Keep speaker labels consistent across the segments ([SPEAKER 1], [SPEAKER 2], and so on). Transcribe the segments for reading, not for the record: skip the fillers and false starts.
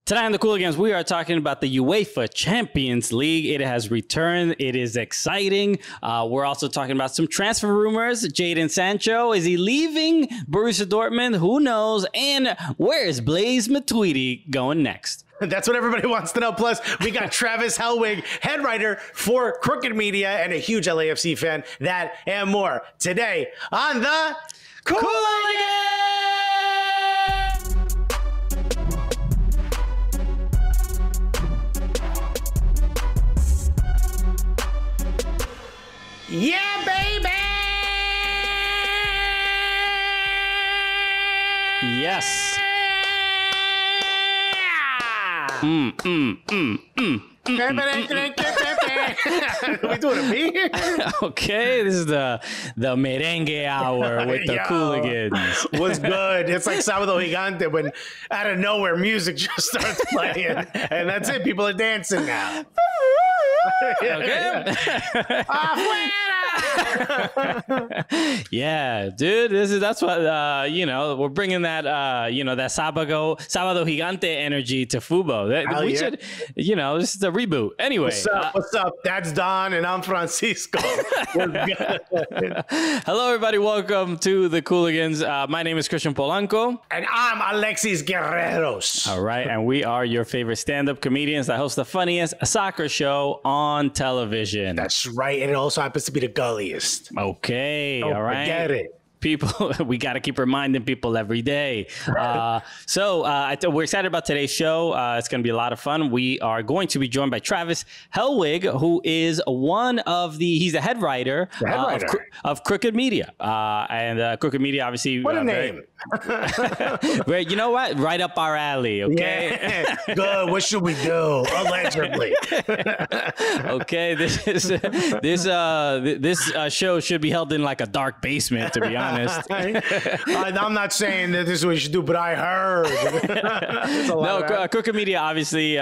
[SPEAKER 1] Today on the Cooligans, we are talking about the UEFA Champions League. It has returned. It is exciting. We're also talking about some transfer rumors. Jadon Sancho, is he leaving Borussia Dortmund? Who knows? And where is Blaise Matuidi going next?
[SPEAKER 2] That's what everybody wants to know. Plus, we got Travis Helwig, head writer for Crooked Media and a huge LAFC fan. That and more today on the Cooligans! Yeah, baby!
[SPEAKER 1] Yes.
[SPEAKER 2] We doing a beat?
[SPEAKER 1] Okay, this is the merengue hour with the Cooligans.
[SPEAKER 2] What's good? It's like Sábado Gigante when out of nowhere music just starts playing, and that's it. People are dancing now.
[SPEAKER 1] Okay. Yeah, dude, that's what we're bringing that that Sábado Gigante energy to Fubo. We should, this is a reboot. Anyway,
[SPEAKER 2] what's up? That's Don and I'm Francisco.
[SPEAKER 1] Hello everybody, welcome to the Cooligans. My name is Christian Polanco
[SPEAKER 2] and I'm Alexis Guerreros.
[SPEAKER 1] All right, and we are your favorite stand-up comedians that host the funniest soccer show on television.
[SPEAKER 2] That's right, and it also happens to be the gulliest.
[SPEAKER 1] Okay,
[SPEAKER 2] Don't
[SPEAKER 1] all right.
[SPEAKER 2] Forget it.
[SPEAKER 1] People, we got to keep reminding people every day. So we're excited about today's show. It's going to be a lot of fun. We are going to be joined by Travis Helwig, who is he's the head writer, of Crooked Media. And Crooked Media, obviously.
[SPEAKER 2] What a name.
[SPEAKER 1] You know what? Right up our alley, okay?
[SPEAKER 2] Yeah. Good. What should we do? Allegedly.
[SPEAKER 1] Okay, this show should be held in like a dark basement, to be honest.
[SPEAKER 2] I'm not saying that this is what you should do, but I heard.
[SPEAKER 1] No, Crooked Media obviously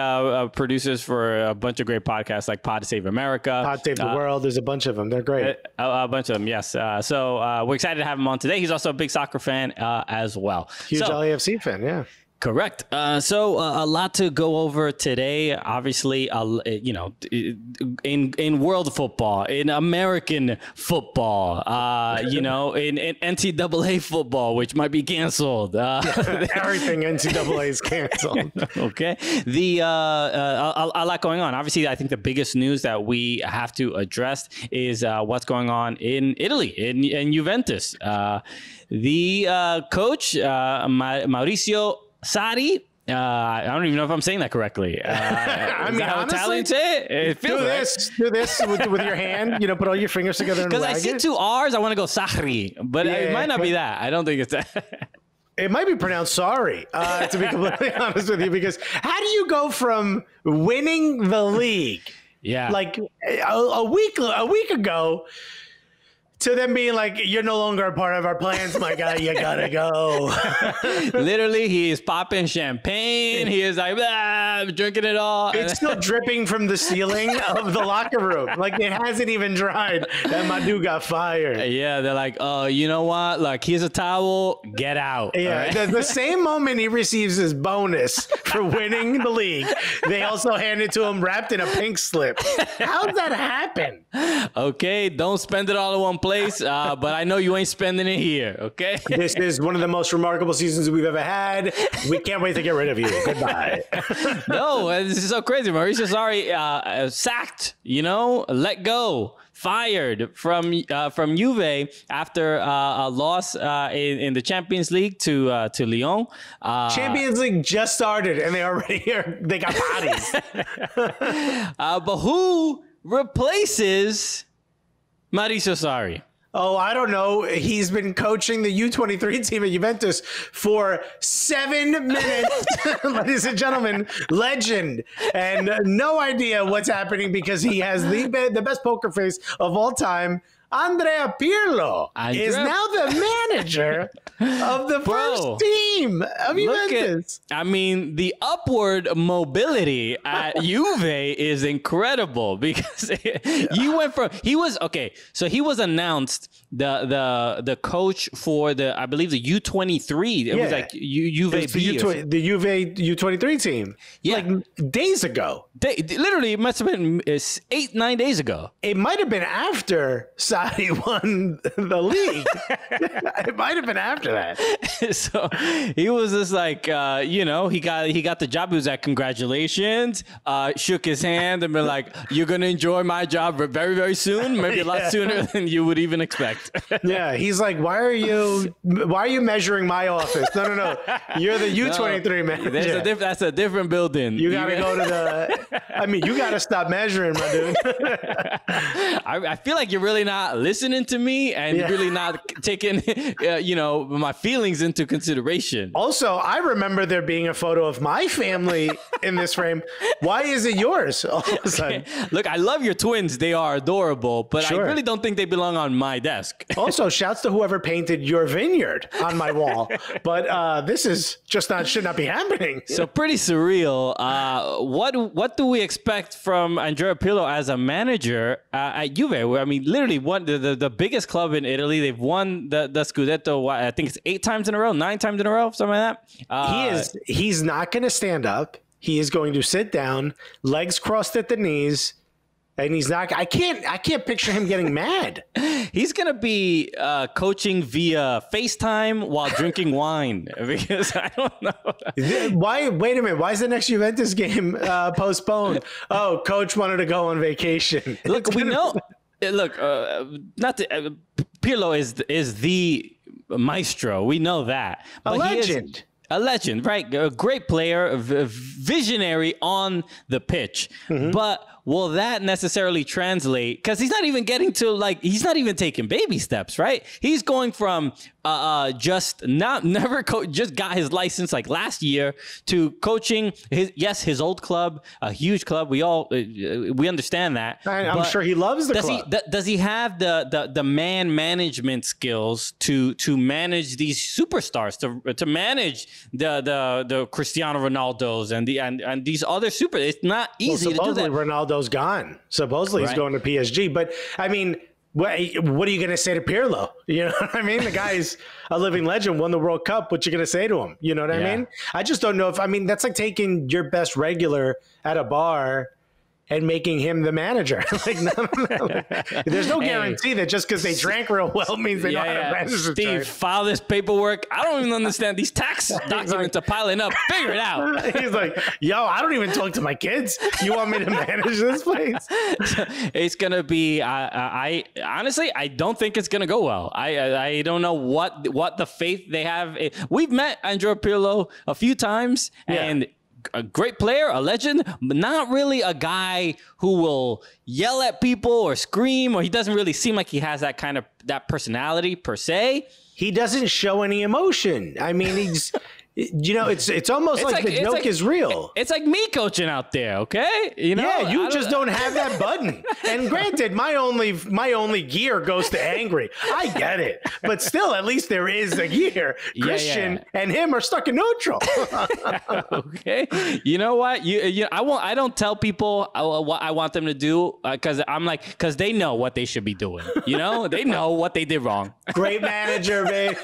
[SPEAKER 1] producers for a bunch of great podcasts like Pod Save America,
[SPEAKER 2] Pod Save the World. There's a bunch of them. They're great.
[SPEAKER 1] A bunch of them, yes. So we're excited to have him on today. He's also a big soccer fan as well.
[SPEAKER 2] Huge LAFC fan, yeah.
[SPEAKER 1] Correct. So a lot to go over today. Obviously, in world football, in American football, in NCAA football, which might be canceled.
[SPEAKER 2] Everything NCAA is canceled.
[SPEAKER 1] Okay. A lot going on. Obviously, I think the biggest news that we have to address is what's going on in Italy, in Juventus. The coach, Maurizio Sarri. I don't even know if I'm saying that correctly. I mean, how Italians say it?
[SPEAKER 2] Do this with your hand. Put all your fingers together and
[SPEAKER 1] because I see two R's. I want to go Sarri, but it might not be that. I don't think it's that.
[SPEAKER 2] It might be pronounced sorry, to be completely honest with you, because how do you go from winning the league, like a week ago, to them being like, you're no longer a part of our plans, my guy, you gotta go.
[SPEAKER 1] Literally, he is popping champagne. He is like, drinking it all.
[SPEAKER 2] It's still dripping from the ceiling of the locker room. Like, it hasn't even dried, and my dude got fired.
[SPEAKER 1] Yeah, they're like, oh, you know what? Like, here's a towel. Get out.
[SPEAKER 2] Yeah, right? the same moment he receives his bonus for winning the league, they also hand it to him wrapped in a pink slip. How'd that happen?
[SPEAKER 1] Okay, don't spend it all in one place, but I know you ain't spending it here, okay?
[SPEAKER 2] This is one of the most remarkable seasons we've ever had. We can't wait to get rid of you. Goodbye.
[SPEAKER 1] No, this is so crazy. Maurizio Sarri sacked, let go, fired from Juve after a loss in the Champions League to Lyon.
[SPEAKER 2] Champions League just started, and they got bodies.
[SPEAKER 1] But who replaces Maurizio Sarri?
[SPEAKER 2] Oh, I don't know. He's been coaching the U23 team at Juventus for 7 minutes, ladies and gentlemen. Legend. And no idea what's happening because he has the best poker face of all time. Andrea Pirlo is now the manager of the first team of Juventus.
[SPEAKER 1] I mean, the upward mobility at Juve is incredible because you went from he was announced the coach for the I believe the U23. It was like Juve
[SPEAKER 2] the Juve U23 team. Yeah, like days ago.
[SPEAKER 1] Literally, it must have been 8-9 days ago.
[SPEAKER 2] It might have been after Sarri won the league. It might have been after that.
[SPEAKER 1] So he was just like, he got the job. He was like, congratulations. Shook his hand and been like, you're gonna enjoy my job very, very soon. Maybe a lot sooner than you would even expect.
[SPEAKER 2] Yeah, he's like, why are you measuring my office? No. You're the U23 manager.
[SPEAKER 1] That's a different building.
[SPEAKER 2] You gotta go to the. I mean, you gotta stop measuring, my dude.
[SPEAKER 1] I feel like you're really not listening to me and really not taking, my feelings into consideration.
[SPEAKER 2] Also, I remember there being a photo of my family in this frame. Why is it yours all of a sudden?
[SPEAKER 1] Look, I love your twins. They are adorable, but I really don't think they belong on my desk.
[SPEAKER 2] Also, shouts to whoever painted your vineyard on my wall. But this is just should not be happening.
[SPEAKER 1] So pretty surreal. What do we expect from Andrea Pirlo as a manager at Juve? I mean, literally the biggest club in Italy. They've won the Scudetto. I think it's 9 times in a row, something like that.
[SPEAKER 2] He's not going to stand up. He is going to sit down, legs crossed at the knees. And he's not. I can't picture him getting mad.
[SPEAKER 1] He's gonna be coaching via FaceTime while drinking wine because I don't know
[SPEAKER 2] why. Wait a minute. Why is the next Juventus game postponed? Oh, coach wanted to go on vacation.
[SPEAKER 1] Look, we know. Look, Pirlo is the maestro. We know that.
[SPEAKER 2] But a legend.
[SPEAKER 1] A legend, right? A great player, a visionary on the pitch, but. Will that necessarily translate? Because he's not even getting to he's not even taking baby steps, right? He's going from just got his license like last year to coaching his old club, a huge club. We understand that.
[SPEAKER 2] I'm sure he loves the club.
[SPEAKER 1] Does he have the man management skills to manage these superstars, to manage the Cristiano Ronaldos and these other super? It's not easy to do that.
[SPEAKER 2] Ronaldo's gone. Supposedly he's going to PSG. But I mean, what are you going to say to Pirlo? You know what I mean? The guy's a living legend, won the World Cup. What you going to say to him? You know what I mean? I just don't know that's like taking your best regular at a bar and making him the manager. There's no guarantee that just because they drank real well means they know how to manage the
[SPEAKER 1] Steve, file this paperwork. I don't even understand. These tax documents are piling up. Figure it out.
[SPEAKER 2] He's like, yo, I don't even talk to my kids. You want me to manage this place?
[SPEAKER 1] It's going to be, I honestly, I don't think it's going to go well. I don't know what the faith they have. We've met Andrea Pirlo a few times and a great player, a legend, but not really a guy who will yell at people or scream, or he doesn't really seem like he has that personality per se.
[SPEAKER 2] He doesn't show any emotion. I mean, he's it's almost like the joke is real.
[SPEAKER 1] It's like me coaching out there, okay? You
[SPEAKER 2] just don't have that button. And granted, my only gear goes to angry. I get it, but still, at least there is a gear. Christian and him are stuck in neutral.
[SPEAKER 1] Okay, you know what? I don't tell people what I want them to do because they know what they should be doing. They know what they did wrong.
[SPEAKER 2] Great manager, baby.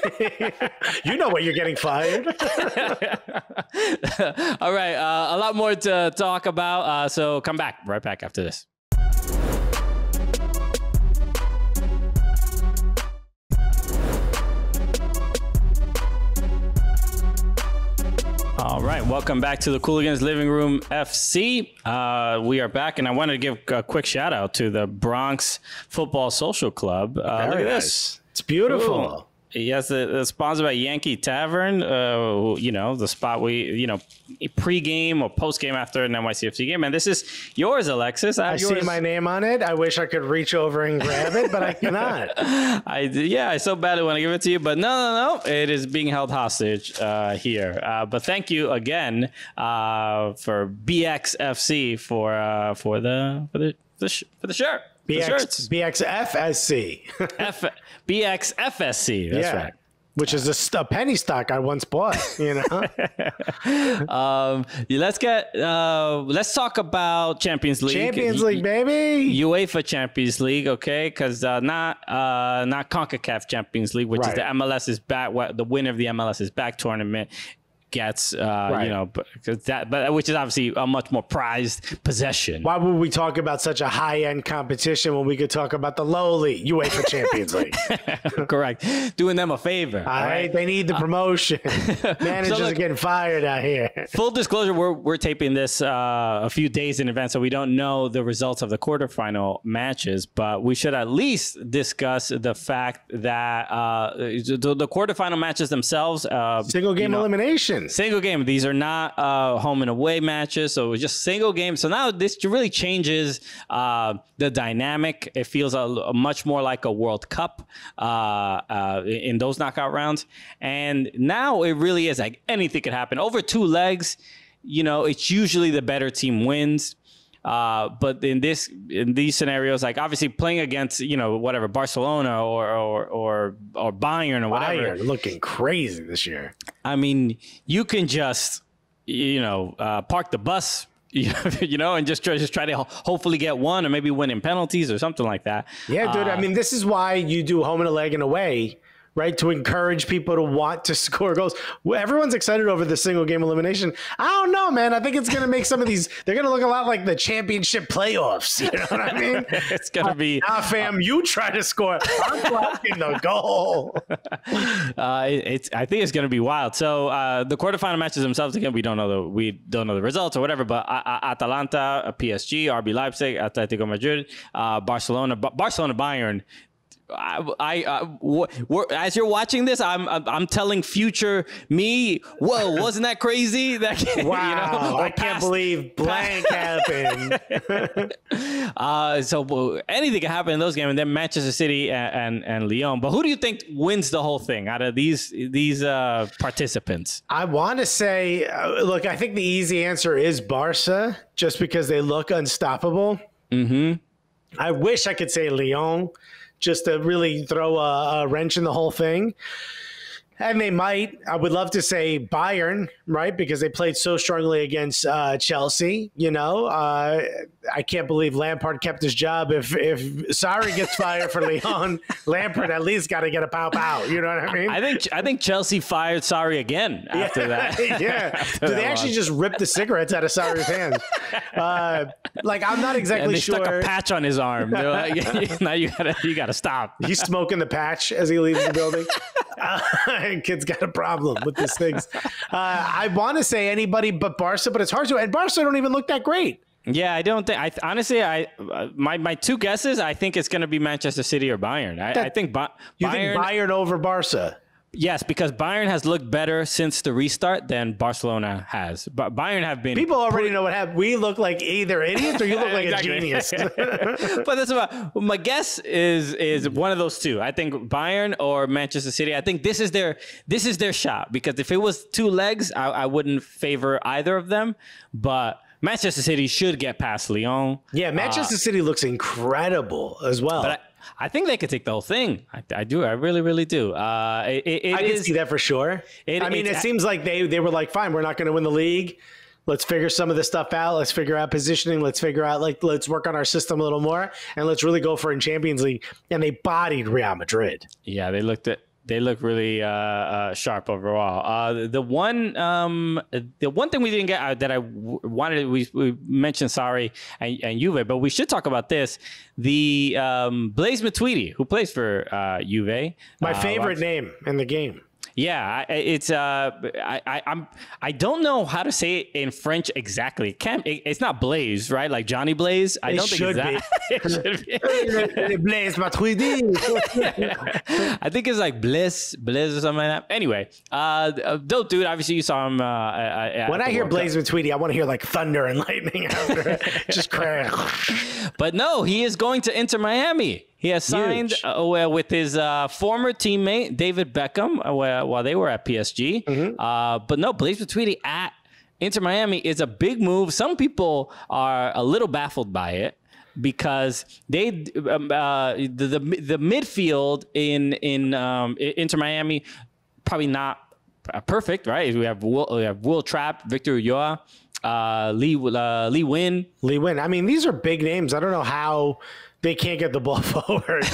[SPEAKER 2] You know what you're getting fired.
[SPEAKER 1] All right, a lot more to talk about, so come back right back after this. All right, welcome back to the Cooligans Living Room FC. We are back, and I wanted to give a quick shout out to the Bronx Football Social Club. Look at this.
[SPEAKER 2] It's beautiful.
[SPEAKER 1] Ooh. Yes, it's sponsored by Yankee Tavern, the spot pre-game or post-game after an NYCFC game. And this is yours, Alexis.
[SPEAKER 2] I see my name on it. I wish I could reach over and grab it, but I cannot.
[SPEAKER 1] I so badly want to give it to you, but no. It is being held hostage here. But thank you again for BXFC for the shirt.
[SPEAKER 2] BXFSC.
[SPEAKER 1] BXFSC. That's right.
[SPEAKER 2] Which is a penny stock I once bought, you know.
[SPEAKER 1] Let's talk about Champions League.
[SPEAKER 2] Champions League, baby.
[SPEAKER 1] UEFA Champions League, okay? Because not CONCACAF Champions League, which is the MLS's back. The winner of the MLS's back tournament gets, you know, but which is obviously a much more prized possession.
[SPEAKER 2] Why would we talk about such a high-end competition when we could talk about the lowly UEFA Champions League?
[SPEAKER 1] Correct. Doing them a favor.
[SPEAKER 2] Right? They need the promotion. Managers are getting fired out here.
[SPEAKER 1] Full disclosure, we're taping this a few days in advance, so we don't know the results of the quarterfinal matches, but we should at least discuss the fact that the quarterfinal matches themselves...
[SPEAKER 2] single game elimination.
[SPEAKER 1] Single game. These are not home and away matches, so it's just single game. So now this really changes the dynamic. It feels a much more like a World Cup in those knockout rounds. And now it really is like anything could happen. Over 2 legs, you know, it's usually the better team wins. But in these scenarios, like obviously playing against, you know, whatever, Barcelona or Bayern or whatever.
[SPEAKER 2] Bayern looking crazy this year.
[SPEAKER 1] I mean, you can just, you know, park the bus, you know, and just try to hopefully get one or maybe win in penalties or something like that.
[SPEAKER 2] Yeah, dude. I mean, this is why you do home and a leg and away. Right, to encourage people to want to score goals. Well, everyone's excited over the single game elimination. I don't know, man. I think it's going to make some of these, they're going to look a lot like the championship playoffs. You know what I mean?
[SPEAKER 1] It's going to be...
[SPEAKER 2] Nah, fam, you try to score. I'm blocking the goal.
[SPEAKER 1] I think it's going to be wild. So the quarterfinal matches themselves, again, we don't know the results or whatever, but Atalanta, PSG, RB Leipzig, Atletico Madrid, Barcelona, Bayern. As you're watching this, I'm telling future me, whoa, wasn't that crazy? Wow,
[SPEAKER 2] you know, I can't believe blank happened.
[SPEAKER 1] So anything can happen in those games, and then Manchester City and Lyon. But who do you think wins the whole thing out of these participants?
[SPEAKER 2] I want to say, look, I think the easy answer is Barca, just because they look unstoppable. Mm-hmm. I wish I could say Lyon, just to really throw a wrench in the whole thing. And they might. I would love to say Bayern, right? Because they played so strongly against Chelsea. You know, I can't believe Lampard kept his job. If Sarri gets fired for Lyon, Lampard at least got to get a pow-pow. You know what I mean?
[SPEAKER 1] I think Chelsea fired Sarri again after that.
[SPEAKER 2] Yeah. Do they actually just rip the cigarettes out of Sarri's hands? Like, I'm not exactly sure.
[SPEAKER 1] They stuck a patch on his arm. They're like, now you gotta stop.
[SPEAKER 2] He's smoking the patch as he leaves the building. Kid's got a problem with these things. I want to say anybody but Barca, but it's hard to. And Barca don't even look that great.
[SPEAKER 1] Yeah, I don't think. Honestly, my 2 guesses. I think it's going to be Manchester City or Bayern. I think Bayern.
[SPEAKER 2] You think Bayern over Barca?
[SPEAKER 1] Yes, because Bayern has looked better since the restart than Barcelona has. But Bayern have been...
[SPEAKER 2] People already know what happened. We look like either idiots or you look like a genius.
[SPEAKER 1] But that's about... My guess is one of those two. I think Bayern or Manchester City. I think this is their shot. Because if it was 2 legs, I wouldn't favor either of them. But Manchester City should get past Lyon.
[SPEAKER 2] Yeah, Manchester City looks incredible as well.
[SPEAKER 1] But I think they could take the whole thing. I do. I really, really do. I
[SPEAKER 2] can see that for sure. It seems like they were like, fine, we're not going to win the league. Let's figure some of this stuff out. Let's figure out positioning. Let's figure out, let's work on our system a little more. And let's really go for in Champions League. And they bodied Real Madrid.
[SPEAKER 1] Yeah, they look really sharp overall. The one thing we didn't get that I wanted, we mentioned Sarri and Juve, but we should talk about this. The Blaise Matuidi, who plays for Juve,
[SPEAKER 2] my favorite name in the game.
[SPEAKER 1] Yeah, it's I don't know how to say it in French exactly. It's not Blaise, right? Like Johnny Blaze. I don't think it's that. It should be.
[SPEAKER 2] Blaise Matuidi.
[SPEAKER 1] I think it's like Bliss or something like that. Anyway, dope dude. Obviously, you saw him.
[SPEAKER 2] When I hear Blaise Matuidi, I want to hear like thunder and lightning after it. Just crash.
[SPEAKER 1] But no, he is going to Inter Miami. He has signed with his former teammate, David Beckham, while they were at PSG. Mm-hmm. But no, Blaise Matuidi at Inter Miami is a big move. Some people are a little baffled by it. because they the midfield in Inter Miami probably not perfect, right? We have Will Trapp, Victor Ulloa, Lee Nguyen.
[SPEAKER 2] Lee Nguyen. I mean, these are big names. I don't know how they can't get the ball forward.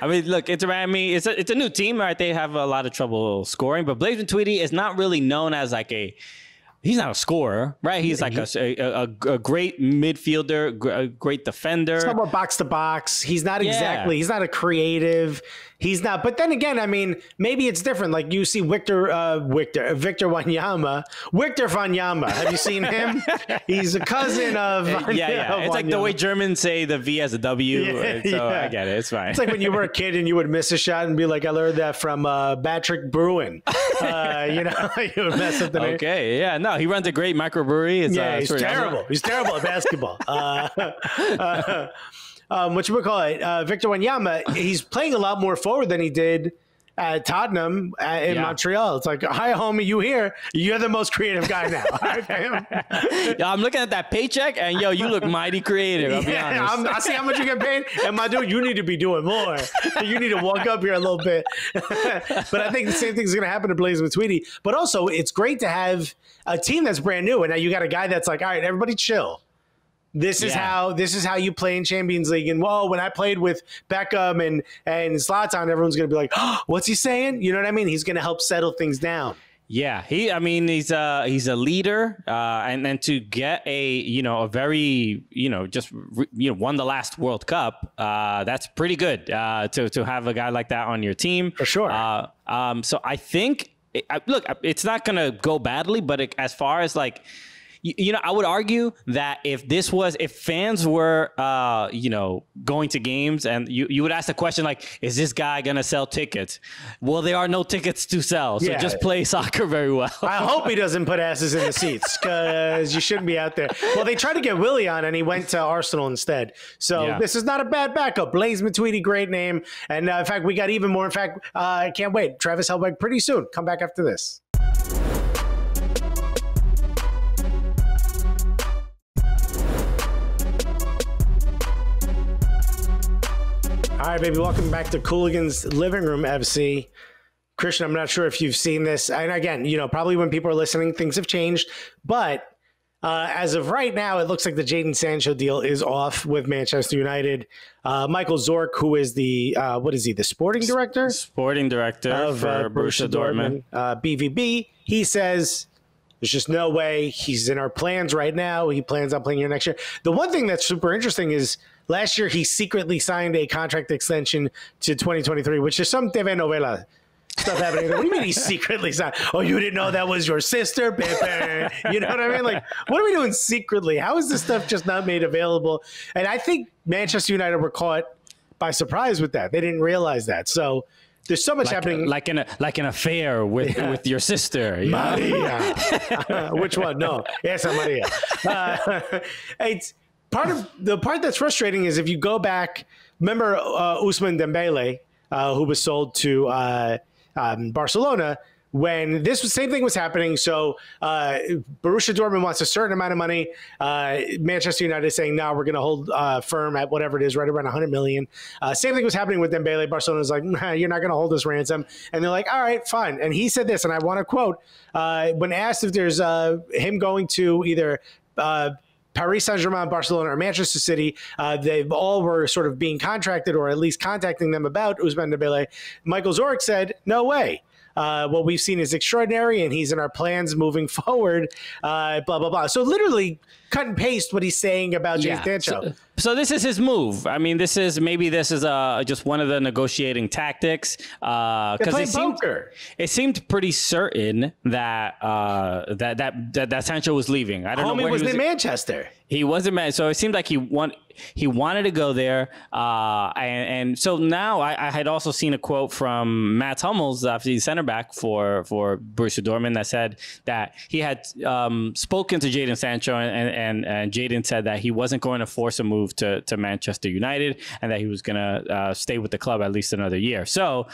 [SPEAKER 1] I mean, look, Inter Miami, it's a new team, right? They have a lot of trouble scoring, but Blaise Matuidi is not really known as like he's not a scorer, right? He's like a great midfielder, a great defender.
[SPEAKER 2] Somewhat box to box. He's not exactly, he's not a creative. He's not, but then again, I mean, maybe it's different. Like you see Victor Wanyama. Victor Wanyama. Have you seen him? He's a cousin of
[SPEAKER 1] yeah. It's like the way Germans say the V as a W. I get it. It's fine.
[SPEAKER 2] It's like when you were a kid and you would miss a shot and be like, I learned that from Patrick Bruin. You would mess up the name.
[SPEAKER 1] Okay, yeah. No, he runs a great microbrewery.
[SPEAKER 2] He's terrible. He's terrible at basketball. What you would call it, Victor Wanyama, he's playing a lot more forward than he did at Tottenham in Montreal. It's like, hi, homie, you here? You're the most creative guy now.
[SPEAKER 1] I'm looking at that paycheck, and yo, you look mighty creative. I'll be honest.
[SPEAKER 2] I see how much you get paid, and my dude, you need to be doing more. You need to walk up here a little bit. But I think the same thing's going to happen to Blaise Matuidi. But also, it's great to have a team that's brand new, and now you got a guy that's like, all right, everybody chill. This is how you play in Champions League. And whoa, when I played with Beckham and Zlatan, everyone's going to be like, oh, what's he saying? You know what I mean? He's going to help settle things down.
[SPEAKER 1] Yeah, he's a leader, and to get a very won the last World Cup. That's pretty good to have a guy like that on your team
[SPEAKER 2] for sure.
[SPEAKER 1] So I think look, it's not going to go badly, but as far as like. I would argue that if fans were, going to games and you would ask the question like, is this guy going to sell tickets? Well, there are no tickets to sell. So just play soccer very well.
[SPEAKER 2] I hope he doesn't put asses in the seats because you shouldn't be out there. Well, they tried to get Willie on and he went to Arsenal instead. So this is not a bad backup. Blaise Matuidi, great name. And in fact, we got even more. In fact, I can't wait. Travis Helwig pretty soon. Come back after this. All right, baby, welcome back to Cooligans Living Room FC. Christian, I'm not sure if you've seen this. And again, probably when people are listening, things have changed. But as of right now, it looks like the Jadon Sancho deal is off with Manchester United. Michael Zorc, who is the sporting director?
[SPEAKER 1] Sporting director of Borussia Dortmund.
[SPEAKER 2] BVB. He says there's just no way. He's in our plans right now. He plans on playing here next year. The one thing that's super interesting is last year, he secretly signed a contract extension to 2023, which is some telenovela stuff happening. What do you mean he secretly signed? Oh, you didn't know that was your sister? Pepe. You know what I mean? Like, what are we doing secretly? How is this stuff just not made available? And I think Manchester United were caught by surprise with that. They didn't realize that. So there's so much happening.
[SPEAKER 1] Like an affair with your sister.
[SPEAKER 2] Maria. Which one? No. Yes, Maria. It's the part that's frustrating is if you go back, remember Ousmane Dembele, who was sold to Barcelona, when same thing was happening. So Borussia Dortmund wants a certain amount of money. Manchester United is saying, no, we're going to hold firm at whatever it is, right around 100 million. Same thing was happening with Dembele. Barcelona's like, nah, you're not going to hold this ransom. And they're like, all right, fine. And he said this, and I want to quote, when asked if there's him going to either Paris Saint-Germain, Barcelona, or Manchester City, they all were sort of being contracted or at least contacting them about Ousmane Dembele. Michael Zorc said, no way. What we've seen is extraordinary, and he's in our plans moving forward, blah, blah, blah. So literally cut and paste what he's saying about Jadon Sancho.
[SPEAKER 1] So this is his move. I mean, this is just one of the negotiating tactics. Because it seemed pretty certain that that Sancho was leaving. I don't know where
[SPEAKER 2] he was in Manchester.
[SPEAKER 1] He wasn't, so it seemed like he wanted to go there. And so now I had also seen a quote from Mats Hummels, the center back for Borussia Dortmund, that said that he had spoken to Jadon Sancho, and Jadon said that he wasn't going to force a move move to Manchester United, and that he was going to stay with the club at least another year. So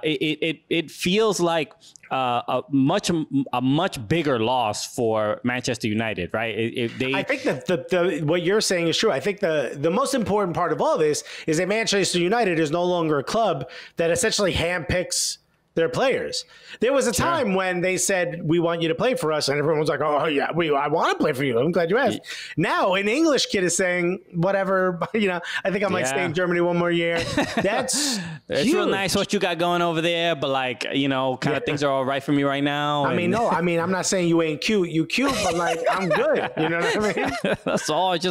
[SPEAKER 1] it feels like a much bigger loss for Manchester United, right? I
[SPEAKER 2] think that what you're saying is true. I think the most important part of all this is that Manchester United is no longer a club that essentially handpicks their players. There was a time when they said, we want you to play for us, and everyone was like, oh yeah, I want to play for you. I'm glad you asked. Now an English kid is saying, whatever, I think I might stay in Germany one more year. That's
[SPEAKER 1] it's real nice what you got going over there, but like, kind of things are all right for me right now.
[SPEAKER 2] I'm not saying you ain't cute. You cute, but like, I'm good. You know what I mean?
[SPEAKER 1] That's all. It's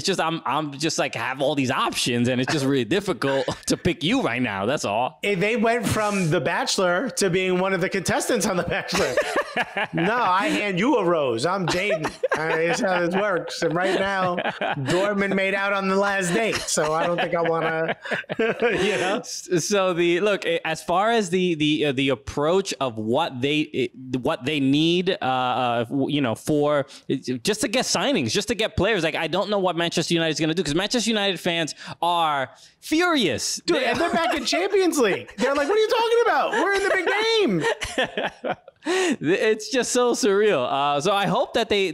[SPEAKER 1] just I'm just like have all these options, and it's just really difficult to pick you right now. That's all.
[SPEAKER 2] They went from The Bachelor to being one of the contestants on The Bachelor. No, I hand you a rose. I'm Jaden. That's how this works. And right now, Dortmund made out on the last date, so I don't think I want to.
[SPEAKER 1] So look, as far as the approach of what they need, for just to get signings, just to get players. Like, I don't know what Manchester United is going to do, because Manchester United fans are furious,
[SPEAKER 2] dude, and they're back in Champions League. They're like, what are you talking about? We're in the big game.
[SPEAKER 1] It's just so surreal. So I hope that they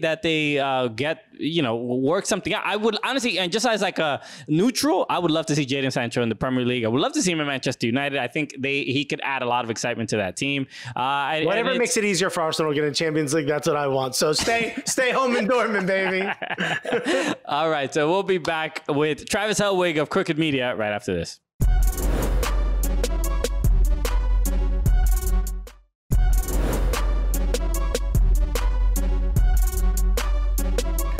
[SPEAKER 1] get, work something out. I would honestly, and just as like a neutral, I would love to see Jadon Sancho in the Premier League. I would love to see him in Manchester United. I think he could add a lot of excitement to that team.
[SPEAKER 2] Whatever makes it easier for Arsenal to get in Champions League, that's what I want. So stay home in Dortmund, baby.
[SPEAKER 1] All right, so we'll be back with Travis Helwig of Crooked Media right after this.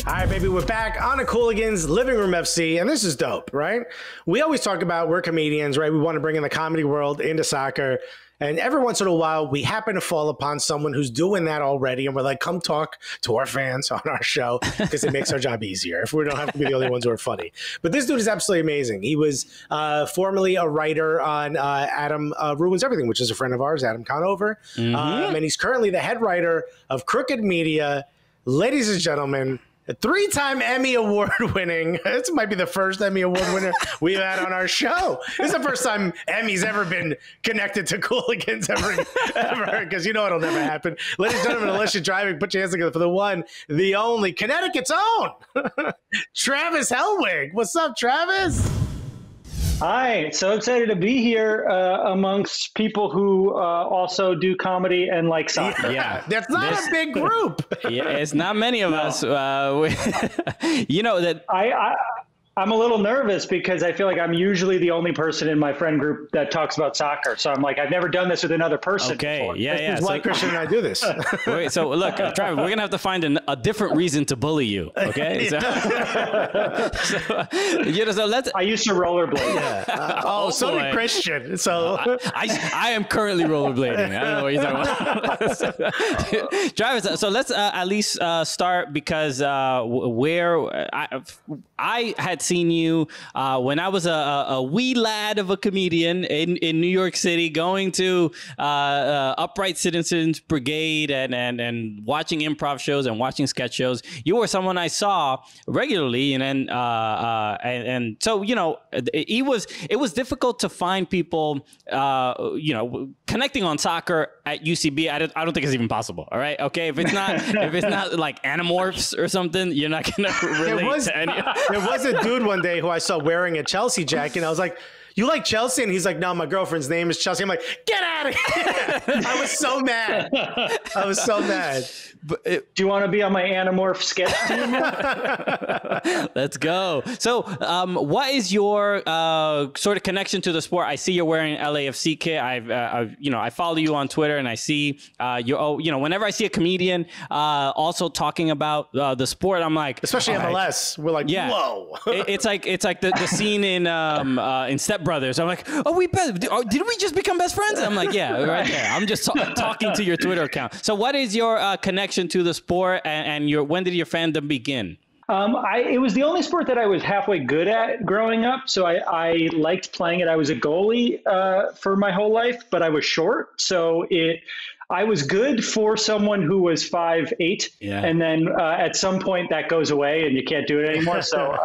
[SPEAKER 2] All right, baby, we're back on a Cooligans Living Room FC, and this is dope, right? We always talk about we're comedians, right? We want to bring in the comedy world into soccer, and every once in a while, we happen to fall upon someone who's doing that already, and we're like, come talk to our fans on our show, because it makes our job easier if we don't have to be the only ones who are funny. But this dude is absolutely amazing. He was formerly a writer on Adam Ruins Everything, which is a friend of ours, Adam Conover, and he's currently the head writer of Crooked Media. Ladies and gentlemen, a 3-time Emmy Award winning. This might be the first Emmy Award winner we've had on our show. This is the first time Emmy's ever been connected to Cooligans ever, because it'll never happen. Ladies and gentlemen, unless you're driving, put your hands together for the one, the only, Connecticut's own, Travis Helwig. What's up, Travis?
[SPEAKER 3] Hi, so excited to be here amongst people who also do comedy and like soccer.
[SPEAKER 2] Yeah, that's not a big group.
[SPEAKER 1] Yeah, it's not many of us.
[SPEAKER 3] I'm a little nervous because I feel like I'm usually the only person in my friend group that talks about soccer. So I'm like, I've never done this with another person before.
[SPEAKER 2] This is why Christian and I do this.
[SPEAKER 1] Wait, so look, Travis, we're going to have to find a different reason to bully you, okay? So let's...
[SPEAKER 3] I used to rollerblade. Yeah.
[SPEAKER 2] So did Christian. So
[SPEAKER 1] I am currently rollerblading. I don't know what you're talking about. Travis, so let's at least start because I had seen you when I was a wee lad of a comedian in New York City, going to Upright Citizens Brigade and watching improv shows and watching sketch shows. You were someone I saw regularly, and so it was difficult to find people connecting on soccer at UCB. I don't think it's even possible. All right, okay. If it's not like Animorphs or something, you're not gonna relate to any.
[SPEAKER 2] There was a dude one day who I saw wearing a Chelsea jacket, and I was like, you like Chelsea? And he's like, no, my girlfriend's name is Chelsea. I'm like, get out of here. I was so mad.
[SPEAKER 3] Do you want to be on my Animorph sketch team?
[SPEAKER 1] Let's go. So what is your sort of connection to the sport? I see you're wearing an LAFC kit. I follow you on Twitter, and I see whenever I see a comedian also talking about the sport, I'm like,
[SPEAKER 2] especially MLS, we're like, whoa.
[SPEAKER 1] It's like the scene in Step Brothers. I'm like, did we just become best friends? I'm like, yeah, right there. I'm just talking to your Twitter account. So what is your connection to the sport, and when did your fandom begin?
[SPEAKER 3] It was the only sport that I was halfway good at growing up. So I liked playing it. I was a goalie for my whole life, but I was short. So I was good for someone who was 5'8", and then at some point that goes away and you can't do it anymore. So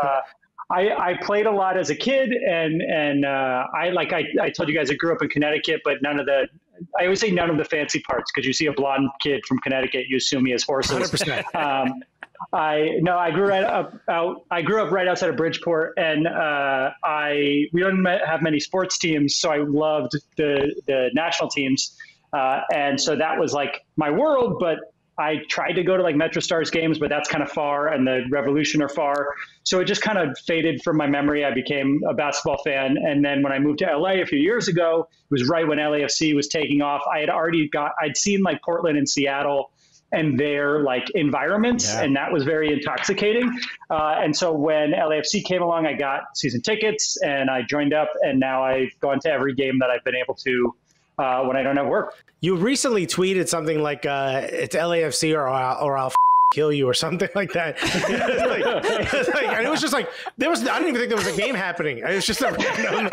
[SPEAKER 3] I played a lot as a kid, and I told you guys I grew up in Connecticut, but I always say none of the fancy parts, because you see a blonde kid from Connecticut, you assume he has horses.
[SPEAKER 2] 100%.
[SPEAKER 3] I grew up right outside of Bridgeport, and we don't have many sports teams, so I loved the national teams, and so that was like my world. But I tried to go to like MetroStars games, but that's kind of far, and the Revolution are far, so it just kind of faded from my memory. I became a basketball fan, and then when I moved to LA a few years ago, it was right when LAFC was taking off. I'd seen like Portland and Seattle and their like environments, and that was very intoxicating. And so when LAFC came along, I got season tickets and I joined up, and now I've gone to every game that I've been able to when I don't have work. You
[SPEAKER 2] recently tweeted something like, it's LAFC or I'll kill you or something like that. And it was just like, I didn't even think there was a game happening. It was just a random.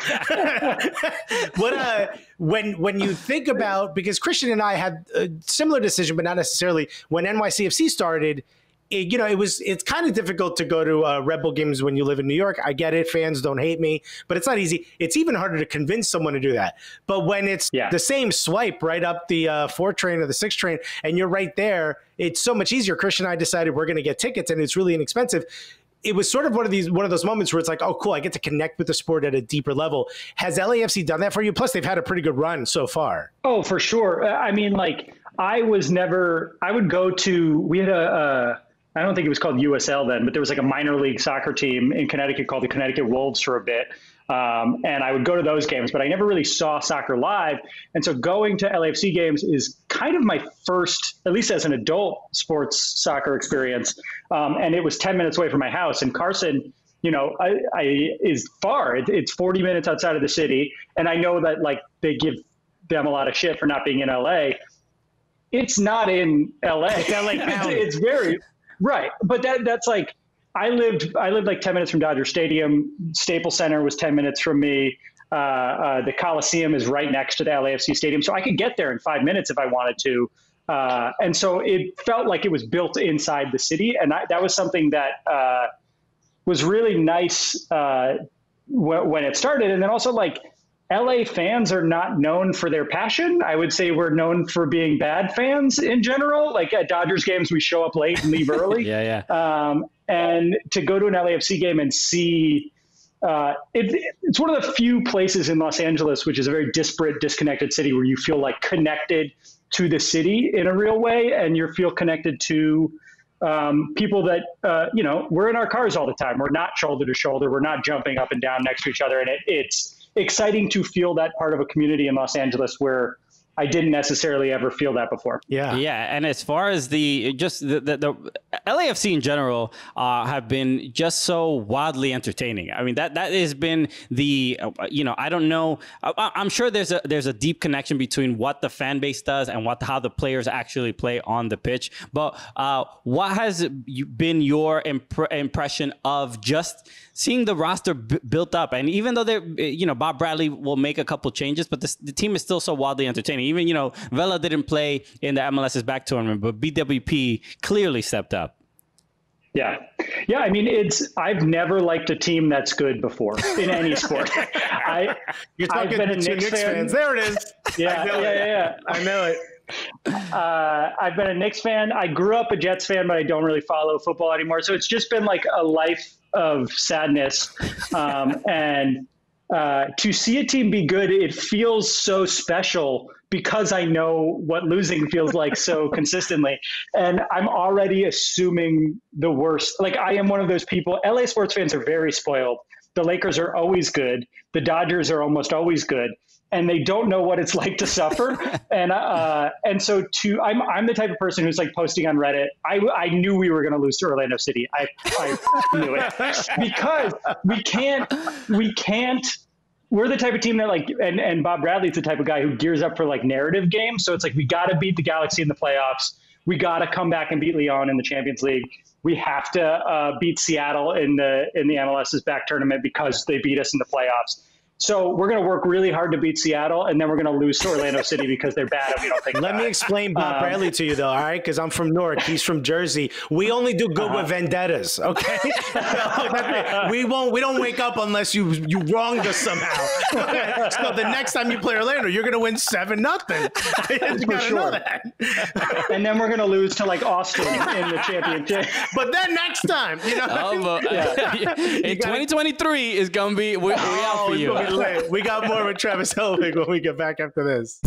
[SPEAKER 2] When you think about, because Christian and I had a similar decision, but not necessarily, when NYCFC started, it's kind of difficult to go to Red Bull games when you live in New York. I get it. Fans don't hate me, but it's not easy. It's even harder to convince someone to do that. But when it's the same swipe right up the 4 train or the 6 train, and you're right there, it's so much easier. Christian and I decided we're going to get tickets, and it's really inexpensive. It was sort of one of those moments where it's like, oh, cool, I get to connect with the sport at a deeper level. Has LAFC done that for you? Plus, they've had a pretty good run so far.
[SPEAKER 3] Oh, for sure. I mean, like, I would go to, we had I don't think it was called USL then, but there was like a minor league soccer team in Connecticut called the Connecticut Wolves for a bit. And I would go to those games, but I never really saw soccer live. And so going to LAFC games is kind of my first, at least as an adult, sports soccer experience. And it was 10 minutes away from my house. And Carson, is far. It's 40 minutes outside of the city. And I know that like they give them a lot of shit for not being in LA. It's not in LA. It's very... Right. But that's like, I lived like 10 minutes from Dodger Stadium. Staples Center was 10 minutes from me. The Coliseum is right next to the LAFC stadium. So I could get there in 5 minutes if I wanted to. And so it felt like it was built inside the city. And that was something that was really nice when it started. And then also like, LA fans are not known for their passion. I would say we're known for being bad fans in general. Like at Dodgers games, we show up late and leave early. And to go to an LAFC game and see, it's one of the few places in Los Angeles, which is a very disparate, disconnected city, where you feel like connected to the city in a real way. And you feel connected to people that, we're in our cars all the time. We're not shoulder to shoulder. We're not jumping up and down next to each other. And it's exciting to feel that part of a community in Los Angeles where I didn't necessarily ever feel that before.
[SPEAKER 1] Yeah. And as far as the LAFC in general have been just so wildly entertaining. I mean, that has been the, I don't know. I'm sure there's a deep connection between what the fan base does and how the players actually play on the pitch. But what has been your impression of just seeing the roster built up? And even though Bob Bradley will make a couple changes, but the team is still so wildly entertaining. Even, Vela didn't play in the MLS's back tournament, but BWP clearly stepped up.
[SPEAKER 3] Yeah. I mean, I've never liked a team that's good before in any sport.
[SPEAKER 2] You're talking I've been a Knicks fans. There it is.
[SPEAKER 3] Yeah.
[SPEAKER 2] I know it.
[SPEAKER 3] I've been a Knicks fan. I grew up a Jets fan, but I don't really follow football anymore. So it's just been like a life of sadness. And to see a team be good, it feels so special because I know what losing feels like so consistently. And I'm already assuming the worst. Like, I am one of those people. LA sports fans are very spoiled. The Lakers are always good. The Dodgers are almost always good. And they don't know what it's like to suffer. And so I'm the type of person who's like posting on Reddit. I knew we were going to lose to Orlando City. I knew it because we can't. We're the type of team that like, and Bob Bradley's the type of guy who gears up for like narrative games. So it's like, we got to beat the Galaxy in the playoffs. We got to come back and beat Lyon in the Champions League. We have to beat Seattle in the MLS's back tournament because they beat us in the playoffs. So we're going to work really hard to beat Seattle, and then we're going to lose to Orlando City because they're bad and we don't think
[SPEAKER 2] Let me explain Bob Bradley to you, though, all right? Because I'm from Newark. He's from Jersey. We only do good with vendettas, okay? We don't wake up unless you wronged us somehow. So the next time you play Orlando, you're going to win 7-0.
[SPEAKER 3] For sure. And then we're going to lose to like Austin in the championship.
[SPEAKER 2] But then next time, you know.
[SPEAKER 1] In 2023 is going to be we out for you.
[SPEAKER 2] We got more with Travis Helwig when we get back after this.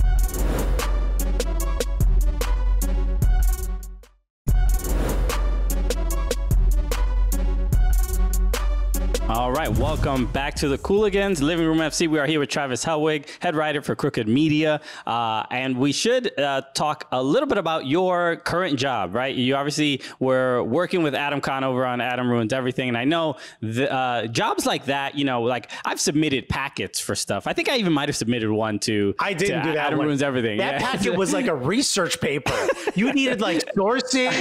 [SPEAKER 1] All right, welcome back to the Cooligans Living Room FC. We are here with Travis Helwig, head writer for Crooked Media, and we should talk a little bit about your current job, right? You obviously were working with Adam Conover on Adam Ruins Everything, and I know the jobs like that, you know, like I've submitted packets for stuff. I think I even might have submitted one to
[SPEAKER 2] I didn't do that
[SPEAKER 1] Adam
[SPEAKER 2] one.
[SPEAKER 1] Ruins Everything.
[SPEAKER 2] That packet was like a research paper. You needed like sources.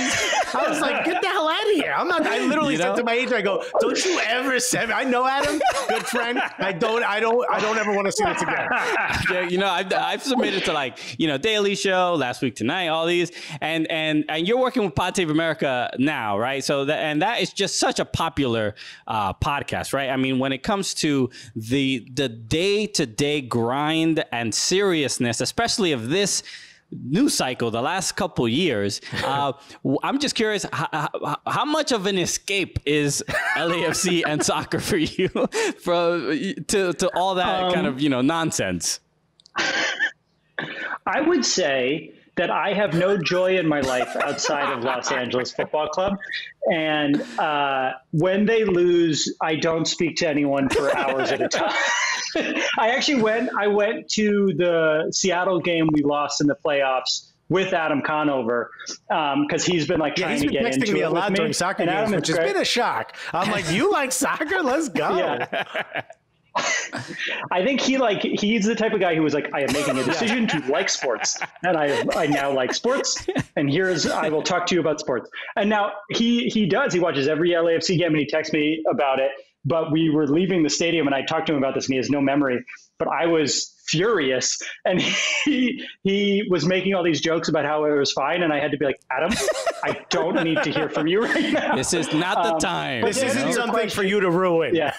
[SPEAKER 2] I was like, get the hell out of here. I literally said to my agent, I go, don't you ever say. I know Adam, good friend. I don't ever want to see this again.
[SPEAKER 1] Yeah, you know, I've submitted to like, you know, Daily Show, Last Week Tonight, all these, and you're working with Pod Save America now, right? So that is just such a popular podcast, right? I mean, when it comes to the day-to-day grind and seriousness, especially of this news cycle the last couple years, I'm just curious how much of an escape is LAFC and soccer for you to all that kind of, you know, nonsense?
[SPEAKER 3] I would say that I have no joy in my life outside of Los Angeles Football Club. And when they lose, I don't speak to anyone for hours at a time. I went to the Seattle game we lost in the playoffs with Adam Conover because he's been like trying to get into it.
[SPEAKER 2] He's been texting me a lot during soccer games, which has been a shock. I'm like, you like soccer? Let's go. Yeah.
[SPEAKER 3] I think he's the type of guy who was like, I am making a decision to like sports, and I now like sports, and I will talk to you about sports. And now he watches every LAFC game, and he texts me about it. But we were leaving the stadium, and I talked to him about this, and he has no memory. But I was furious, and he was making all these jokes about how it was fine, and I had to be like, Adam, I don't need to hear from you right now.
[SPEAKER 1] This is not the time.
[SPEAKER 2] This isn't something for you to ruin.
[SPEAKER 3] Yeah.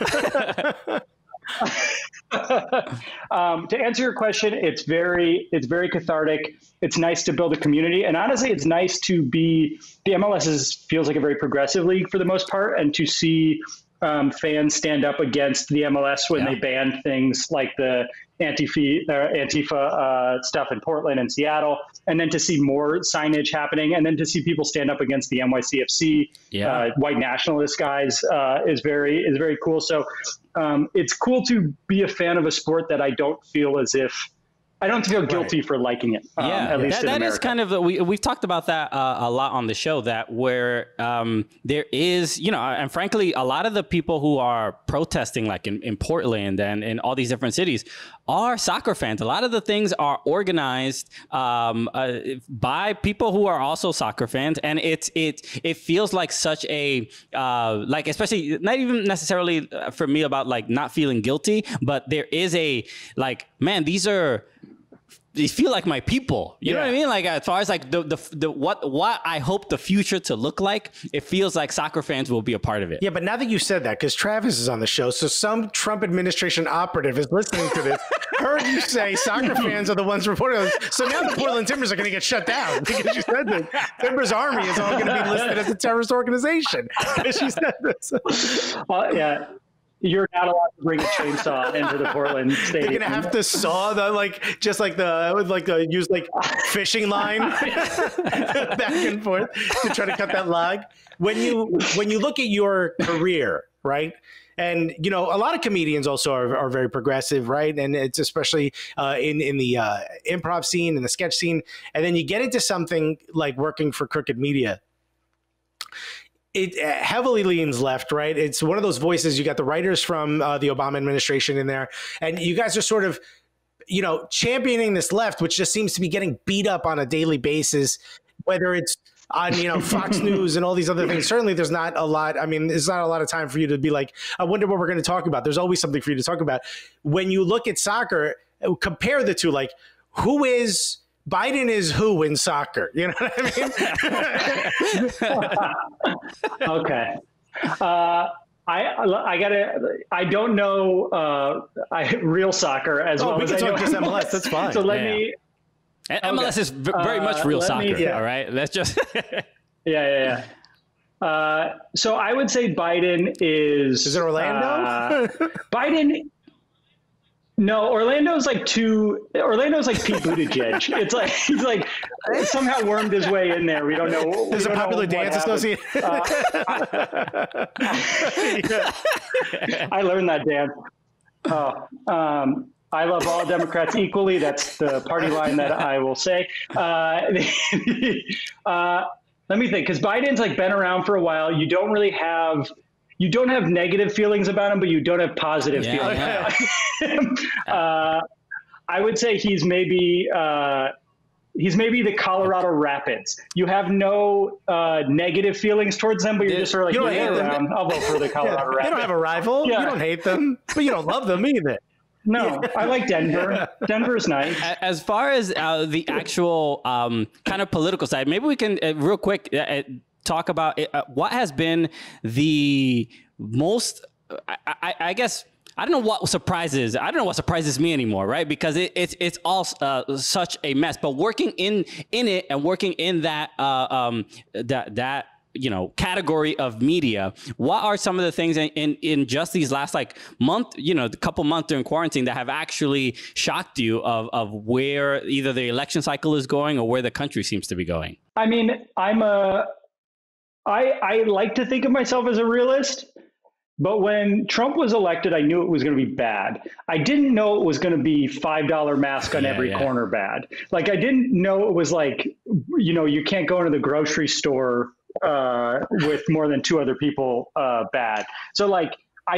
[SPEAKER 3] To answer your question, it's very cathartic. It's nice to build a community, and honestly, it's nice to be. The MLS feels like a very progressive league for the most part, and to see fans stand up against the MLS when they banned things like the Antifa stuff in Portland and Seattle, and then to see more signage happening, and then to see people stand up against the NYCFC white nationalist guys is very cool. So it's cool to be a fan of a sport that I don't feel guilty for liking it. At least that is kind of
[SPEAKER 1] we've talked about that a lot on the show, that where there is, you know, and frankly, a lot of the people who are protesting, like in Portland and in all these different cities, are soccer fans. A lot of the things are organized by people who are also soccer fans, and it feels like such a like, especially not even necessarily for me about like not feeling guilty, but there is a like, man, these feel like my people. You know what I mean? Like, as far as like the what I hope the future to look like, it feels like soccer fans will be a part of it.
[SPEAKER 2] Yeah, but now that you said that, because Travis is on the show, so some Trump administration operative is listening to this, heard you say soccer fans are the ones reporting. So now the Portland Timbers are going to get shut down because you said that. Timbers Army is all going to be listed as a terrorist organization because you said this.
[SPEAKER 3] Yeah. You're not allowed to bring a chainsaw into the Portland stadium.
[SPEAKER 2] You're gonna have to saw the use fishing line back and forth to try to cut that log. When you look at your career, right? And, you know, a lot of comedians also are very progressive, right? And it's especially in the improv scene and the sketch scene. And then you get into something like working for Crooked Media. It heavily leans left, right? It's one of those voices. You got the writers from the Obama administration in there, and you guys are sort of, you know, championing this left, which just seems to be getting beat up on a daily basis, whether it's on, Fox News and all these other things. Certainly there's not a lot. I mean, there's not a lot of time for you to be like, I wonder what we're going to talk about. There's always something for you to talk about. When you look at soccer, compare the two, like Biden is who in soccer? You know what
[SPEAKER 3] I mean? Okay. I don't know real soccer as well.
[SPEAKER 2] We can talk just MLS. That's fine.
[SPEAKER 3] So let me.
[SPEAKER 1] MLS is very much real soccer. All right. Let's just.
[SPEAKER 3] Yeah. So I would say Biden is.
[SPEAKER 2] Is it Orlando?
[SPEAKER 3] Biden. No, Orlando's like Pete Buttigieg. It's like he's like somehow wormed his way in there. We don't know.
[SPEAKER 2] There's a popular dance association.
[SPEAKER 3] I learned that dance. I love all Democrats equally. That's the party line that I will say. Let me think, because Biden's like been around for a while. You don't have negative feelings about him, but you don't have positive feelings about him. I would say he's maybe the Colorado Rapids. You have no negative feelings towards them, but you're just sort of like, I'll vote for the Colorado Rapids.
[SPEAKER 2] You don't have a rival. Yeah. You don't hate them, but you don't love them either.
[SPEAKER 3] No, I like Denver. Denver's nice.
[SPEAKER 1] As far as the actual kind of political side, maybe we can real quick talk about what has been the most, I guess, I don't know what surprises me anymore, right? Because it's all such a mess. But working in it and working in that category of media, what are some of the things in just these last month, the couple months during quarantine that have actually shocked you of where either the election cycle is going or where the country seems to be going?
[SPEAKER 3] I mean, I like to think of myself as a realist. But when Trump was elected, I knew it was going to be bad. I didn't know it was going to be $5 mask on every corner bad. I didn't know it was you can't go into the grocery store with more than 2 other people bad. So I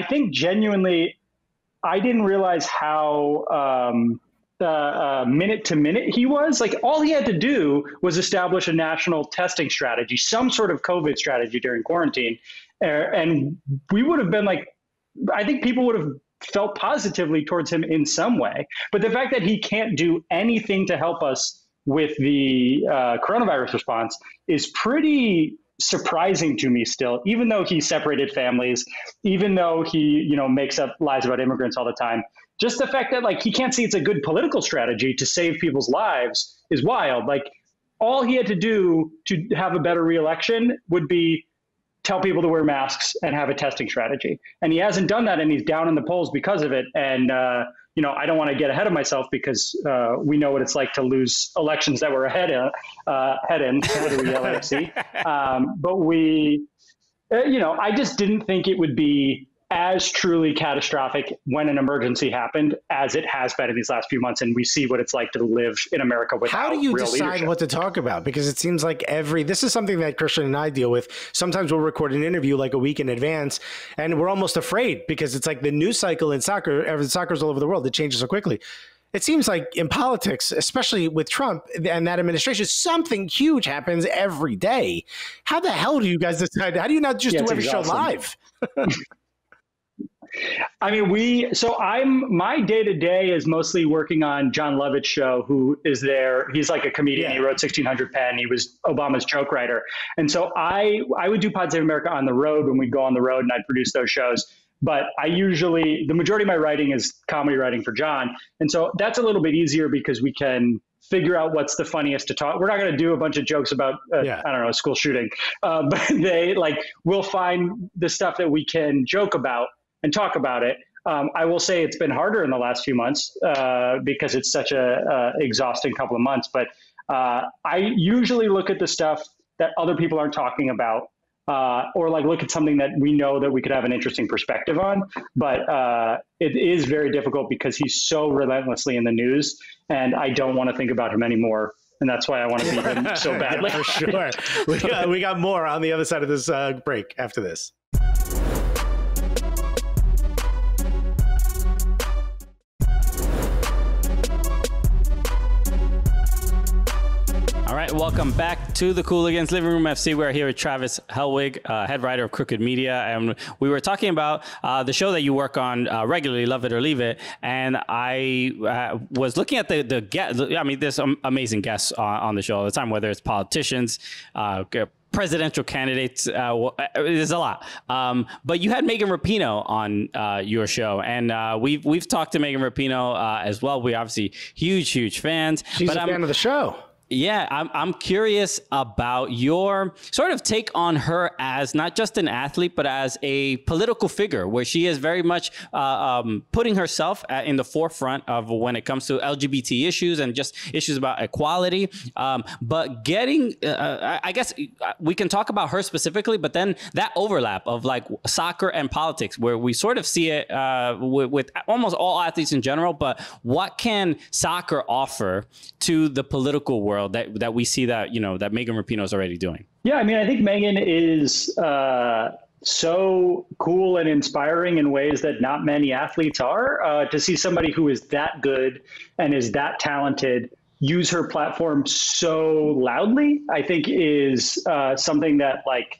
[SPEAKER 3] think genuinely, I didn't realize how minute to minute he was. All he had to do was establish a national testing strategy, some sort of COVID strategy during quarantine. And we would have been I think people would have felt positively towards him in some way. But the fact that he can't do anything to help us with the coronavirus response is pretty surprising to me still, even though he separated families, even though he, makes up lies about immigrants all the time. Just the fact that he can't see it's a good political strategy to save people's lives is wild. All he had to do to have a better reelection would be tell people to wear masks and have a testing strategy. And he hasn't done that, and he's down in the polls because of it. And, I don't want to get ahead of myself because we know what it's like to lose elections that we're ahead in, whether we LAFC. But I just didn't think it would be as truly catastrophic when an emergency happened as it has been in these last few months. And we see what it's like to live in America without
[SPEAKER 2] How do you
[SPEAKER 3] real
[SPEAKER 2] decide
[SPEAKER 3] leadership.
[SPEAKER 2] What to talk about? Because it seems like this is something that Christian and I deal with. Sometimes we'll record an interview a week in advance, and we're almost afraid because it's the news cycle in soccer, soccer's all over the world. It changes so quickly. It seems like in politics, especially with Trump and that administration, something huge happens every day. How the hell do you guys decide? How do you not just do every show live?
[SPEAKER 3] I mean, my day-to-day is mostly working on John Lovett's show, who is there. He's a comedian. Yeah. He wrote 1600 Pen. He was Obama's joke writer. And so I would do Pod Save America on the road when we'd go on the road, and I'd produce those shows. But the majority of my writing is comedy writing for John. And so that's a little bit easier because we can figure out what's the funniest to talk. We're not going to do a bunch of jokes about, a school shooting. But we'll find the stuff that we can joke about and talk about it. I will say it's been harder in the last few months because it's such a exhausting couple of months. But I usually look at the stuff that other people aren't talking about, or look at something that we know that we could have an interesting perspective on. But it is very difficult because he's so relentlessly in the news, and I don't want to think about him anymore. And that's why I want to beat him so badly.
[SPEAKER 2] For sure. We got more on the other side of this break after this.
[SPEAKER 1] All right, welcome back to the Cooligans Living Room FC. We're here with Travis Helwig, head writer of Crooked Media, and we were talking about the show that you work on regularly, Love It or Leave It. And I was looking at the guests. I mean, there's some amazing guests on the show all the time, whether it's politicians, presidential candidates. There's a lot. But you had Megan Rapinoe on your show, and we've talked to Megan Rapinoe as well. We're obviously huge fans.
[SPEAKER 2] She's a fan of the show.
[SPEAKER 1] Yeah, I'm curious about your sort of take on her as not just an athlete, but as a political figure, where she is very much putting herself in the forefront of when it comes to LGBT issues and just issues about equality. But getting, I guess we can talk about her specifically, but then that overlap of like soccer and politics, where we sort of see it with almost all athletes in general. But what can soccer offer to the political world that we see that, that Megan Rapinoe is already doing?
[SPEAKER 3] Yeah, I mean, I think Megan is so cool and inspiring in ways that not many athletes are. To see somebody who is that good and is that talented use her platform so loudly, I think is something that like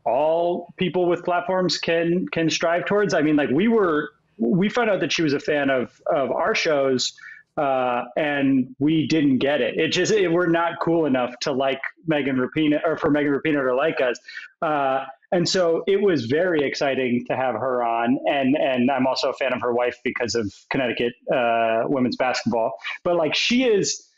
[SPEAKER 3] all people with platforms can strive towards. I mean, like we found out that she was a fan of our shows, and we didn't get it. We're not cool enough to like Megan Rapinoe, or for Megan Rapinoe to like us. And so it was very exciting to have her on. And I'm also a fan of her wife because of Connecticut women's basketball. But like she is,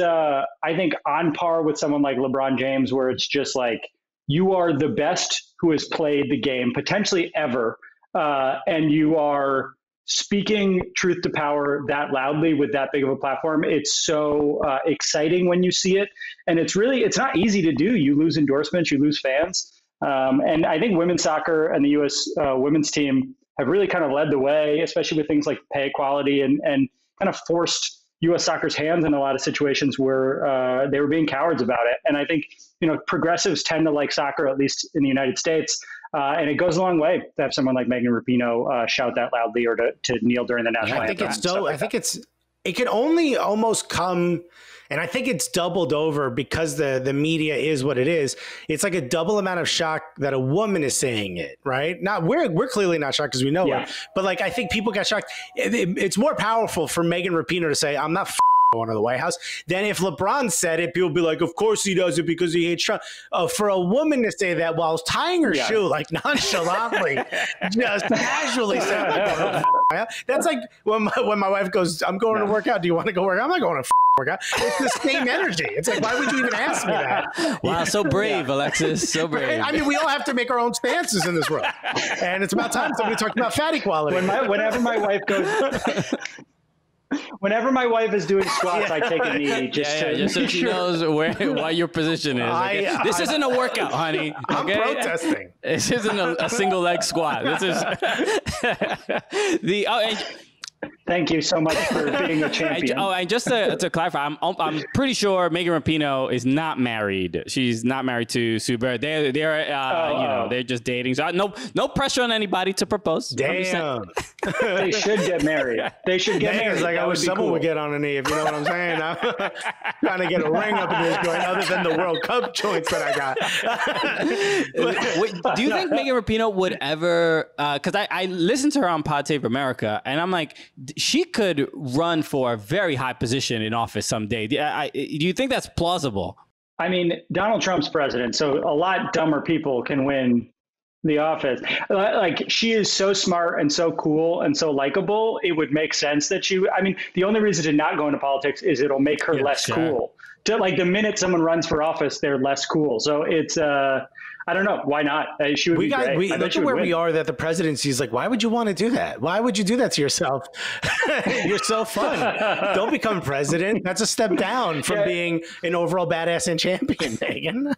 [SPEAKER 3] I think, on par with someone like LeBron James, where it's just like, you are the best who has played the game potentially ever. And you are speaking truth to power that loudly with that big of a platform. It's so exciting when you see it. And it's not easy to do. You lose endorsements, you lose fans. And I think women's soccer and the U.S. Women's team have really kind of led the way, especially with things like pay equality, and kind of forced U.S. soccer's hands in a lot of situations where they were being cowards about it. And I think, progressives tend to like soccer, at least in the United States. And it goes a long way to have someone like Megan Rapinoe shout that loudly, or to kneel during the national anthem.
[SPEAKER 2] It can only almost come, and I think it's doubled over because the media is what it is. It's like a double amount of shock that a woman is saying it, right? We're clearly not shocked because we know her, but like I think people got shocked. It's more powerful for Megan Rapinoe to say, "I'm not going to the White House," than if LeBron said it. People would be like, of course he does it because he hates Trump. For a woman to say that while tying her shoe, like nonchalantly, just casually saying, that's like when my wife goes, "I'm going to work out. Do you want to go work out?" I'm not going to work out. It's the same energy. It's like, why would you even ask me that?
[SPEAKER 1] Wow, so brave, Alexis. So brave.
[SPEAKER 2] I mean, we all have to make our own stances in this world. And it's about time somebody talked about fat equality.
[SPEAKER 3] Whenever my wife goes... Whenever my wife is doing squats, I take a knee just
[SPEAKER 1] so she knows what your position is. Okay? This isn't a workout, honey.
[SPEAKER 2] I'm protesting.
[SPEAKER 1] This isn't a single leg squat. This is
[SPEAKER 3] Thank you so much for being a champion.
[SPEAKER 1] And just to clarify, I'm pretty sure Megan Rapinoe is not married. She's not married to Super. They're just dating. So no pressure on anybody to propose.
[SPEAKER 2] Damn.
[SPEAKER 3] They should get married. They should get married.
[SPEAKER 2] Like, I wish someone would get on a knee, if you know what I'm saying. I'm trying to get a ring up in this joint, other than the World Cup joints that I
[SPEAKER 1] got. Do you think Megan Rapinoe would ever? Because I listened to her on Pod Save America, and I'm like, she could run for a very high position in office someday. Do you think that's plausible?
[SPEAKER 3] I mean, Donald Trump's president, so a lot dumber people can win the office. Like, she is so smart and so cool and so likable. It would make sense that the only reason to not go into politics is it'll make her less cool. Like, the minute someone runs for office, they're less cool. So it's, I don't know. Why not? She would be great.
[SPEAKER 2] Look at where we are, that the presidency is like, why would you want to do that? Why would you do that to yourself? You're so fun. Don't become president. That's a step down from being an overall badass and champion, Megan.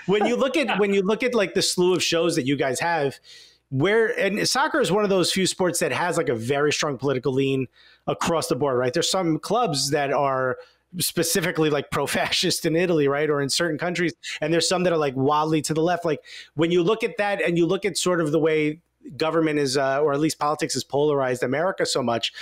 [SPEAKER 2] When you look at like the slew of shows that you guys have, and soccer is one of those few sports that has like a very strong political lean across the board, right? There's some clubs that are specifically like pro-fascist in Italy, right? Or in certain countries. And there's some that are like wildly to the left. Like, when you look at that and you look at sort of the way government is, or at least politics has polarized America so much.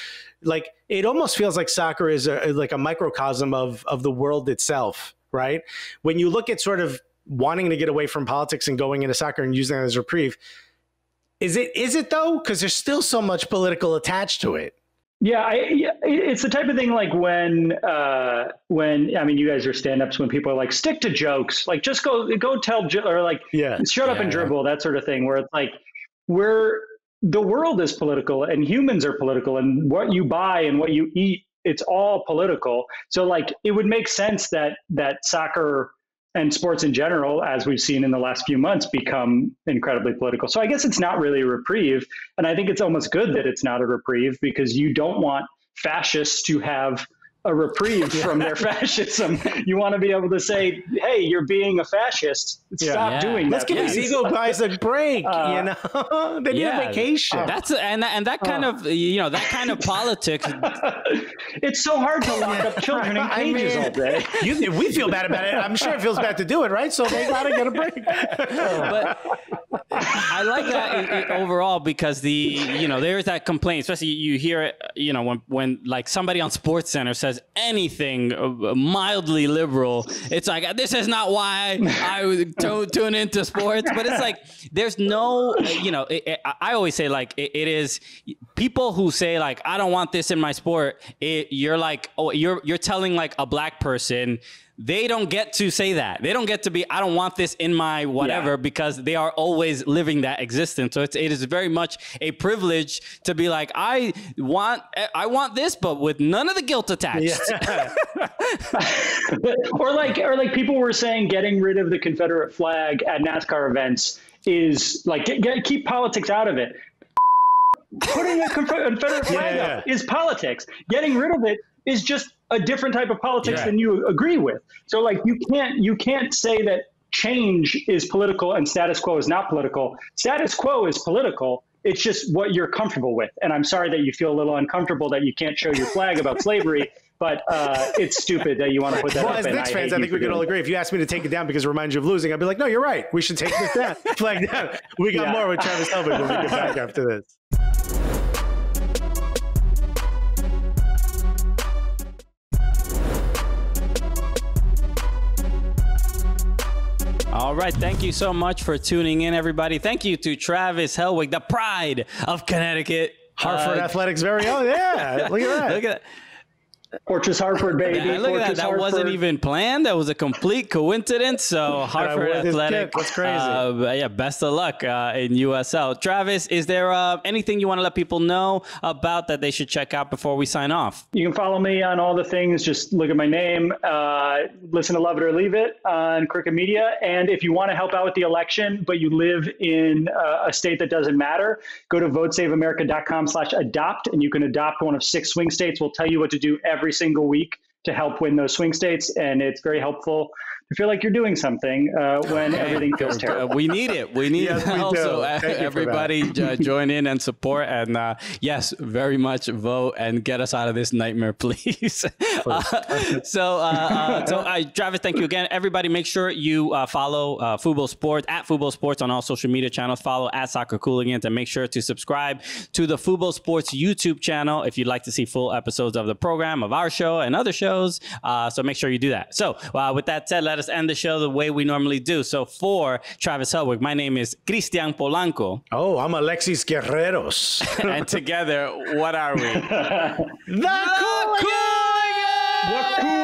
[SPEAKER 2] Like, it almost feels like soccer is like a microcosm of the world itself, right? When you look at sort of wanting to get away from politics and going into soccer and using it as a reprieve, is it though? Because there's still so much political attached to it.
[SPEAKER 3] Yeah, it's the type of thing like when I mean, you guys are stand-ups, when people are like, stick to jokes, like just go tell, or like, shut up and dribble, that sort of thing, where it's like, the world is political and humans are political, and what you buy and what you eat, it's all political. So like, it would make sense that soccer and sports in general, as we've seen in the last few months, become incredibly political. So I guess it's not really a reprieve. And I think it's almost good that it's not a reprieve, because you don't want fascists to have a reprieve from their fascism. You want to be able to say, hey, you're being a fascist. Stop doing that.
[SPEAKER 2] Let's give these ego guys a break, you know? They need a vacation.
[SPEAKER 1] That's and that kind of, you know, that kind of politics.
[SPEAKER 3] It's so hard to lock up children in cages all day.
[SPEAKER 2] We feel bad about it. I'm sure it feels bad to do it, right? So they got to get a break.
[SPEAKER 1] But I like that overall, because there's that complaint, especially you hear it, you know, when like somebody on SportsCenter says anything mildly liberal, it's like, this is not why I would tune into sports. But it's like, there's no, I always say, like, it is people who say, like, I don't want this in my sport. You're like, oh, you're telling like a black person, they don't get to say that. They don't get to be, I don't want this in my whatever, because they are always living that existence. So it is very much a privilege to be like, I want this, but with none of the guilt attached.
[SPEAKER 2] Yeah.
[SPEAKER 3] or like people were saying, getting rid of the Confederate flag at NASCAR events is like, keep politics out of it. Putting a Confederate flag up is politics. Getting rid of it is just a different type of politics than you agree with. So like, you can't say that change is political and status quo is not political. Status quo is political. It's just what you're comfortable with. And I'm sorry that you feel a little uncomfortable that you can't show your flag about slavery, but it's stupid that you want to put that up.
[SPEAKER 2] As Knicks fans, I think we can all agree. If you asked me to take it down because it reminds you of losing, I'd be like, no, you're right. We should take this down. Flag down. We got more with Travis Helwig when we get back after this.
[SPEAKER 1] All right. Thank you so much for tuning in, everybody. Thank you to Travis Helwig, the pride of Connecticut.
[SPEAKER 2] Hartford Athletics' very own. Yeah. Look at that.
[SPEAKER 1] Look at that.
[SPEAKER 3] Fortress Hartford, baby.
[SPEAKER 1] Yeah, look at that. That wasn't even planned. That was a complete coincidence. So Hartford Athletic.
[SPEAKER 2] That's crazy.
[SPEAKER 1] Best of luck in USL. Travis, is there anything you want to let people know about that they should check out before we sign off?
[SPEAKER 3] You can follow me on all the things. Just look at my name. Listen to Love It or Leave It on Cricket Media. And if you want to help out with the election, but you live in a state that doesn't matter, go to votesaveamerica.com/adopt, and you can adopt one of 6 swing states. We'll tell you what to do every single week to help win those swing states, and it's very helpful to feel like you're doing something when everything feels terrible.
[SPEAKER 1] We need it. We need it. Also, everybody join in and support, and yes, very much vote and get us out of this nightmare, please. Travis, thank you again. Everybody, make sure you follow Fubo Sports at Fubo Sports on all social media channels. Follow at Soccer Cooligans, and make sure to subscribe to the Fubo Sports YouTube channel if you'd like to see full episodes of the program, of our show and other shows. So make sure you do that. So with that said, let us end the show the way we normally do. So for Travis Helwig, my name is Cristian Polanco.
[SPEAKER 2] Oh, I'm Alexis Guerreros.
[SPEAKER 1] And together, what are we?
[SPEAKER 2] The Cooligans!